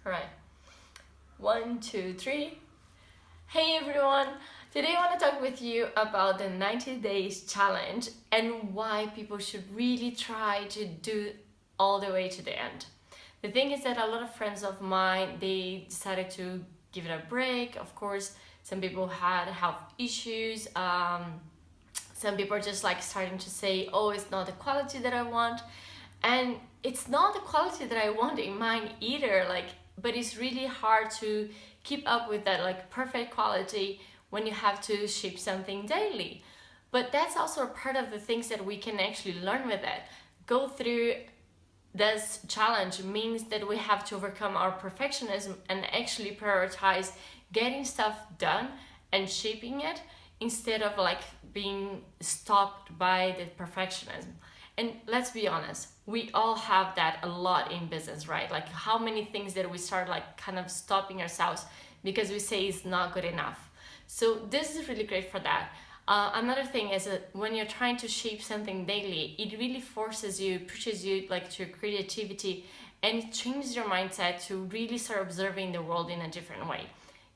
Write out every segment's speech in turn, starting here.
Alright. 1, 2, 3. Hey everyone! Today I want to talk with you about the 90 days challenge and why people should really try to do all the way to the end. The thing is that a lot of friends of mine, they decided to give it a break. Of course, some people had health issues. Some people are just like starting to say, oh, it's not the quality that I want. And it's not the quality that I want in mine either, but it's really hard to keep up with that perfect quality when you have to ship something daily. But that's also a part of the things that we can actually learn with it. Go through this challenge means that we have to overcome our perfectionism and actually prioritize getting stuff done and shipping it instead of being stopped by the perfectionism. And let's be honest, we all have that a lot in business, right? Like how many things that we start kind of stopping ourselves because we say it's not good enough. So this is really great for that. Another thing is that when you're trying to shape something daily, it really forces you, pushes you to your creativity, and it changes your mindset to really start observing the world in a different way.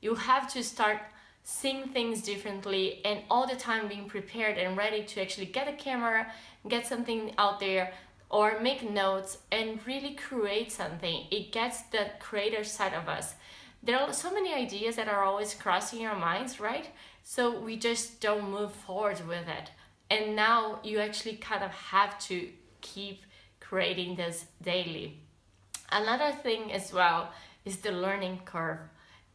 You have to start seeing things differently and all the time being prepared and ready to actually get a camera, get something out there, or make notes and really create something. It gets the creator side of us. There are so many ideas that are always crossing our minds, right? So we just don't move forward with it. And now you actually kind of have to keep creating this daily. Another thing as well is the learning curve.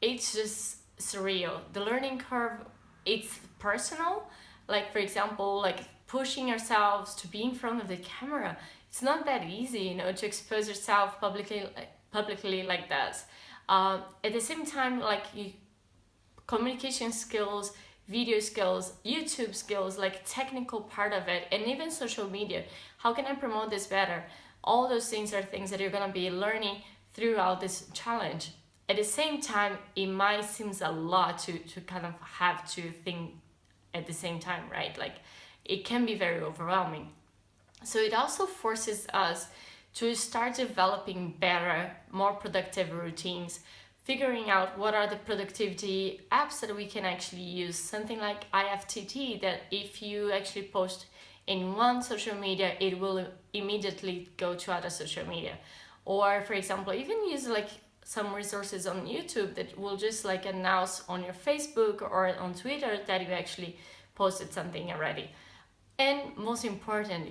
It's just surreal. The learning curve, it's personal. Like for example, pushing ourselves to be in front of the camera. It's not that easy, to expose yourself publicly like that. At the same time, communication skills, video skills, YouTube skills, technical part of it, and even social media. How can I promote this better? All those things are things that you're gonna be learning throughout this challenge. At the same time, it might seem a lot to kind of have to think at the same time, right? It can be very overwhelming. So it also forces us to start developing better, more productive routines, figuring out what are the productivity apps that we can actually use. Something like IFTT, that if you actually post in one social media, it will immediately go to other social media. Or for example, even use some resources on YouTube that will just announce on your Facebook or on Twitter that you actually posted something already. And most important,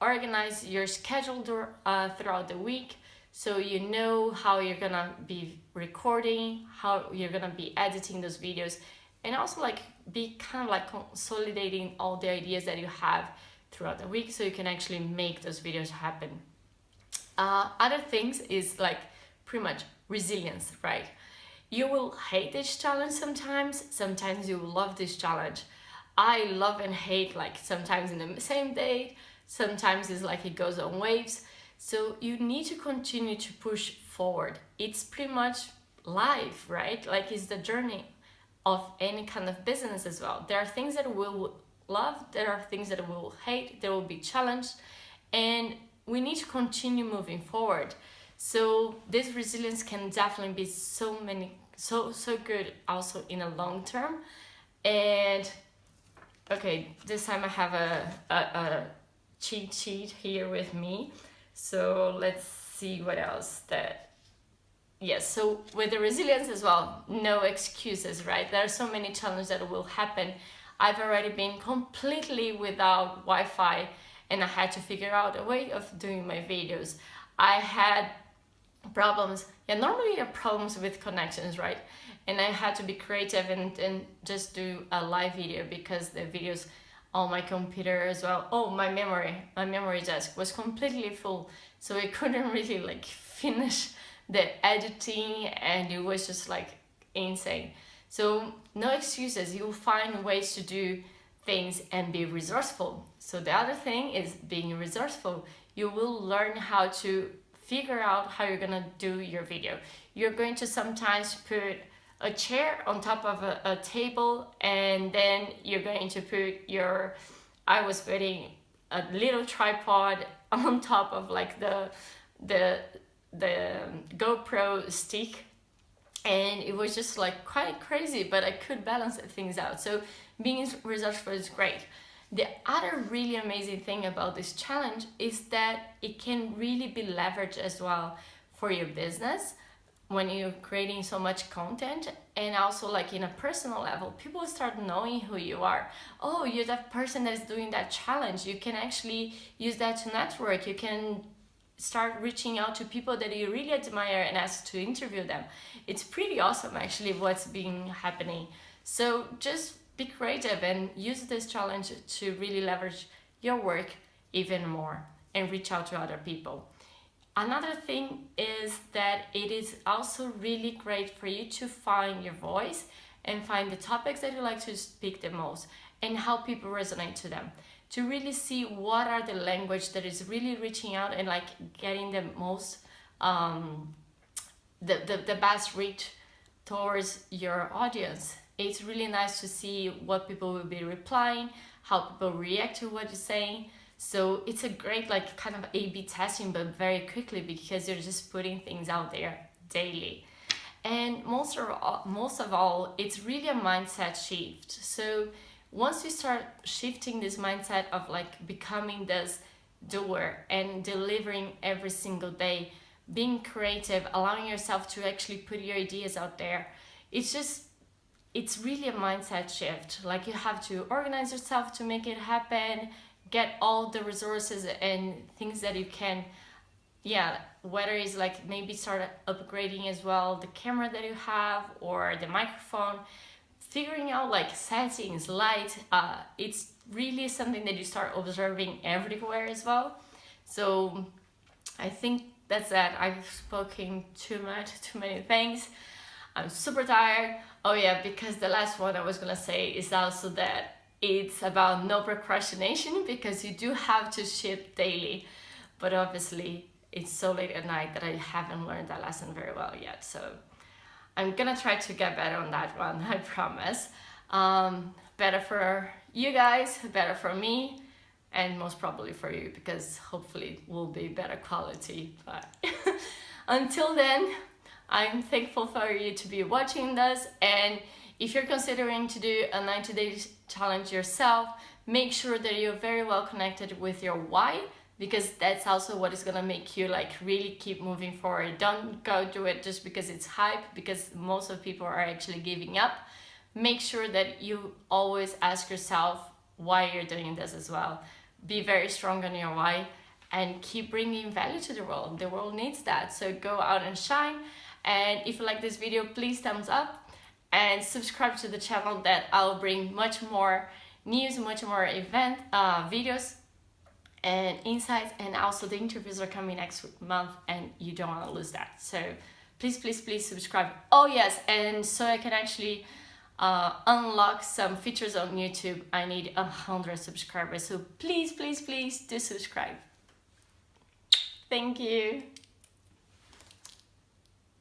organize your schedule throughout the week, so you know how you're gonna be recording, how you're gonna be editing those videos, and also be kind of consolidating all the ideas that you have throughout the week so you can actually make those videos happen. Other things is pretty much resilience, right? You will hate this challenge sometimes you will love this challenge. I love and hate sometimes in the same day, sometimes it's it goes on waves. So you need to continue to push forward. It's pretty much life, right? It's the journey of any kind of business as well. There are things that we'll love, there are things that we'll hate, there will be challenged, and we need to continue moving forward. So this resilience can definitely be so good also in a long term. And okay, this time I have a cheat sheet here with me. So let's see what else yes, so with the resilience as well, no excuses, right? There are so many challenges that will happen. I've already been completely without Wi-Fi and I had to figure out a way of doing my videos. I had problems, normally there are problems with connections, right? And I had to be creative and just do a live video because the videos on my computer as well. Oh, my memory disk was completely full, so I couldn't really finish the editing, and it was just insane. So no excuses. You'll find ways to do things and be resourceful. So the other thing is being resourceful. You will learn how to figure out how you're gonna do your video. You're going to sometimes put a chair on top of a table, and then you're going to put I was putting a little tripod on top of the the GoPro stick, and it was just like quite crazy, but I could balance things out. So being resourceful is great. The other really amazing thing about this challenge is that it can really be leveraged as well for your business when you're creating so much content, and also like in a personal level, people start knowing who you are. Oh, you're that person that is doing that challenge. You can actually use that to network. You can start reaching out to people that you really admire and ask to interview them. It's pretty awesome actually what's been happening. So just be creative and use this challenge to really leverage your work even more and reach out to other people. Another thing is that it is also really great for you to find your voice and find the topics that you like to speak the most and how people resonate to them. To really see what are the language that is really reaching out and like getting the most, the best reach towards your audience. It's really nice to see what people will be replying, how people react to what you're saying. So it's a great like kind of A/B testing, but very quickly, because you're just putting things out there daily. And most of all, it's really a mindset shift. So once you start shifting this mindset of like becoming this doer and delivering every single day, being creative, allowing yourself to actually put your ideas out there, it's really a mindset shift. Like you have to organize yourself to make it happen, get all the resources and things that you can, whether it's like maybe start upgrading as well the camera that you have or the microphone, figuring out like settings, light. It's really something that you start observing everywhere as well. So I think that's that. I've spoken too many things. I'm super tired. Oh yeah, because the last one I was gonna say is also that it's about no procrastination, because you do have to ship daily, but obviously it's so late at night that I haven't learned that lesson very well yet. So I'm gonna try to get better on that one, I promise. Better for you guys, better for me, and most probably for you, because hopefully it will be better quality. But until then, I'm thankful for you to be watching this, and if you're considering to do a 90-day challenge yourself, make sure that you're very well connected with your why, because that's also what is gonna make you like really keep moving forward. Don't go do it just because it's hype, because most of people are actually giving up. Make sure that you always ask yourself why you're doing this as well. Be very strong on your why and keep bringing value to the world. The world needs that, so go out and shine. And if you like this video, please thumbs up and subscribe to the channel, that I'll bring much more news, much more event videos and insights, and also the interviews are coming next month and you don't want to lose that. So please subscribe. Oh yes, and so I can actually unlock some features on YouTube, I need 100 subscribers, so please do subscribe. Thank you.